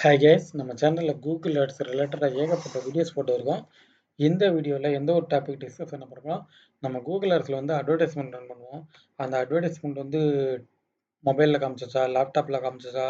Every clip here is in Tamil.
ஹாய் கேஸ், நம்ம சேனலில் கூகுள் ஆட்ஸ் ரிலேட்டடாக ஏகப்பட்ட வீடியோஸ் போட்டு இருக்கோம். இந்த வீடியோவில் எந்த ஒரு டாபிக் டிஸ்கஸ் பண்ண போகிறோமோ, நம்ம கூகுள் ஆட்ஸில் வந்து அட்வர்டைஸ்மெண்ட் ரன் பண்ணுவோம். அந்த அட்வர்டைஸ்மெண்ட் வந்து மொபைலில் காமிச்சிச்சா, லேப்டாப்பில் காமிச்சிச்சா,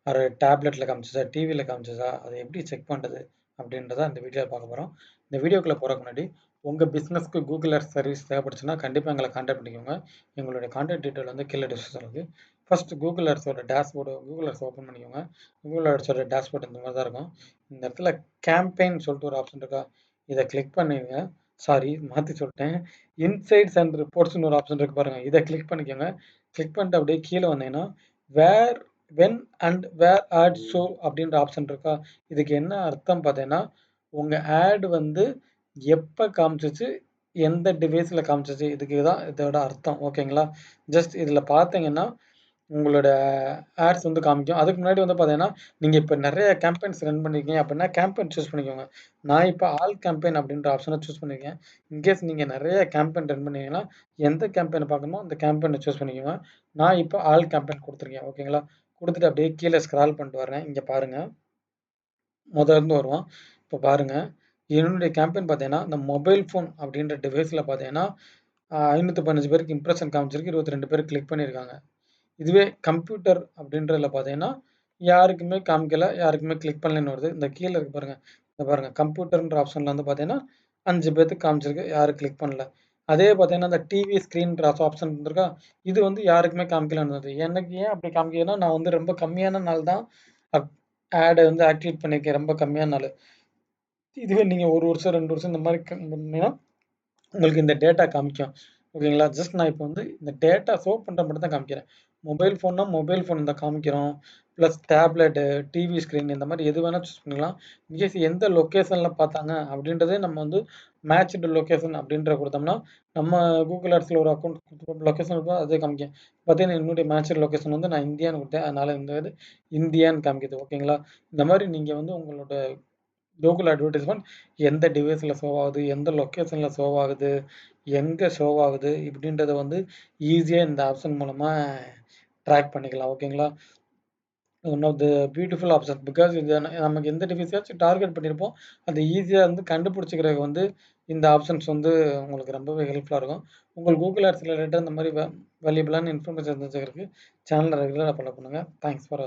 ஒரு டேப்லெட்டில் காமிச்சிச்சா, டிவியில் காமிச்சிச்சா, அதை எப்படி செக் பண்ணுறது அப்படின்றத அந்த வீடியோவில் பார்க்க போகிறோம். இந்த வீடியோக்குள்ளே போகிறதுக்கு முன்னாடி உங்கள் பிஸ்னஸ்க்கு கூகுள் ஆட்ஸ் சர்வீஸ் தேவைப்படுச்சுன்னா கண்டிப்பாக எங்களை கான்டாக்ட் பண்ணிக்கோங்க. எங்களுடைய கான்டாக்ட் டீட்டெயில் வந்து கீழே டிஸ்கிரிப்ஷன் இருக்குது. ஃபர்ஸ்ட் கூகுள் ஆட்ஸோட டேஷ்போர்டு கூகுள் ஆட்ஸ் ஓப்பன் பண்ணிக்கோங்க. கூகுள் ஆட்ஸோட டேஷ்போர்ட் இந்த மாதிரி தான் இருக்கும். இந்த இடத்துல கேம்பெயின் சொல்லிட்டு ஒரு ஆப்ஷன் இருக்கா, இதை கிளிக் பண்ணிடுங்க. சாரி, மாற்றி சொல்லிட்டேன். இன்சைட்ஸ் அண்ட் ரிப்போர்ட்ஸ்னு ஒரு ஆப்ஷன் இருக்கு பாருங்கள், இதை கிளிக் பண்ணிக்கோங்க. கிளிக் பண்ணிட்டு அப்படியே கீழே வந்தீங்கன்னா where when and where ad show அப்படின்ற ஆப்ஷன் இருக்கா. இதுக்கு என்ன அர்த்தம் பார்த்தீங்கன்னா, உங்கள் ஆட் வந்து எப்போ காமிச்சிச்சு, எந்த டிவைஸில் காமிச்சிச்சு, இதுக்கு தான் இதோட அர்த்தம். ஓகேங்களா. ஜஸ்ட் இதில் பார்த்தீங்கன்னா உங்களோட ஆட்ஸ் வந்து காமிக்கும். அதுக்கு முன்னாடி வந்து பார்த்தீங்கன்னா, நீங்கள் இப்போ நிறைய கேம்பெயின்ஸ் ரன் பண்ணியிருக்கீங்க அப்படின்னா கேம்பெயின் சூஸ் பண்ணிக்கோங்க. நான் இப்போ ஆல் கேம்பெயின் அப்படின்ற ஆப்ஷனை சூஸ் பண்ணியிருக்கேன். இன்கேஸ் நீங்கள் நிறைய கேம்பெயின் ரன் பண்ணீங்கன்னா எந்த கேம்பெயினை பார்க்கணுமோ அந்த கேம்பெயினை சூஸ் பண்ணிக்கோங்க. நான் இப்போ ஆல் கேம்பெயின் கொடுத்துருக்கேன். ஓகேங்களா. கொடுத்துட்டு அப்படியே கீழே ஸ்க்ரால் பண்ணிட்டு வரேன். இங்கே பாருங்கள், முதல்ல வருவோம். இப்போ பாருங்கள், என்னுடைய கேம்பெயின் பார்த்தீங்கன்னா இந்த மொபைல் ஃபோன் அப்படின்ற டிவைஸில் பார்த்தீங்கன்னா 515 பேருக்கு இம்ப்ரெஷன் காமிச்சிருக்கு, 22 பேர் கிளிக் பண்ணியிருக்காங்க. இதுவே கம்ப்யூட்டர் அப்படின்றதுல பார்த்தீங்கன்னா யாருக்குமே காமிக்கல, யாருக்குமே கிளிக் பண்ணலன்னு வருது. இந்த கீழே இருக்கு பாருங்கள், இந்த பாருங்கள் கம்ப்யூட்டர்ன்ற ஆப்ஷனில் வந்து பார்த்தீங்கன்னா 5 பேர்த்துக்கு காமிச்சிருக்கு, யாரும் கிளிக் பண்ணல. அதே பார்த்தீங்கன்னா இந்த டிவி ஸ்க்ரீன்ற ஆப்ஷன் இருக்கா, இது வந்து யாருக்குமே காமிக்கலன்னு வருது. எனக்கு ஏன் அப்படி காமிக்குதுன்னா, நான் வந்து ரொம்ப கம்மியான நாள் தான் ஆடை வந்து ஆக்டிவேட் பண்ணியிருக்கேன், ரொம்ப கம்மியான நாள். இதுவே நீங்கள் 1 வருஷம் 2 வருஷம் இந்த மாதிரி பண்ணீங்கன்னா உங்களுக்கு இந்த டேட்டா காமிக்கும். ஓகேங்களா. ஜஸ்ட் நான் இப்போ வந்து இந்த டேட்டா ஷோ பண்ணுற மட்டும் தான் காமிக்கிறேன். மொபைல் ஃபோன்னா மொபைல் ஃபோன் இந்த காமிக்கிறோம். ப்ளஸ் டேப்லெட்டு, டிவி ஸ்க்ரீன் இந்த மாதிரி எது வேணால் சூஸ் பண்ணிக்கலாம். இன்கேஸ் எந்த லொக்கேஷனில் பார்த்தாங்க அப்படின்றதே நம்ம வந்து மேட்ச்டு லொக்கேஷன் அப்படின்ற கொடுத்தோம்னா, நம்ம கூகுள் ஆட்ஸில் ஒரு அக்கௌண்ட் லொக்கேஷன் இருக்கும், அதே காமிக்கும். பார்த்தீங்கன்னா என்னுடைய மேட்ச்டு லொக்கேஷன் வந்து நான் இந்தியான்னு கொடுத்தேன், அதனால் இந்த இது இந்தியான்னு காமிக்குது. ஓகேங்களா. இந்த மாதிரி நீங்கள் வந்து உங்களோட கூகுள் அட்வர்டைஸ்மெண்ட் எந்த டிவைஸில் ஷோ ஆகுது, எந்த லொக்கேஷனில் ஷோ ஆகுது, எங்கே ஷோ ஆகுது இப்படின்றத வந்து ஈஸியாக இந்த ஆப்ஷன் மூலமாக ட்ராக் பண்ணிக்கலாம். ஓகேங்களா. One of the beautiful option. Because இது நமக்கு எந்த டிவைஸாச்சும் டார்கெட் பண்ணியிருப்போம், அதை ஈஸியாக வந்து கண்டுபிடிச்சிக்கிறதுக்கு வந்து இந்த ஆப்ஷன்ஸ் வந்து உங்களுக்கு ரொம்பவே ஹெல்ப்ஃபுல்லாக இருக்கும். உங்கள் கூகுள் ஆட்ஸ் ரிலேட்டட் இந்த மாதிரி வேல்யூபிளான இன்ஃபர்மேஷன் தெரிஞ்சுக்கிறதுக்கு சேனலை ரெகுலராக ஃபாலோ பண்ணுங்கள். Thanks for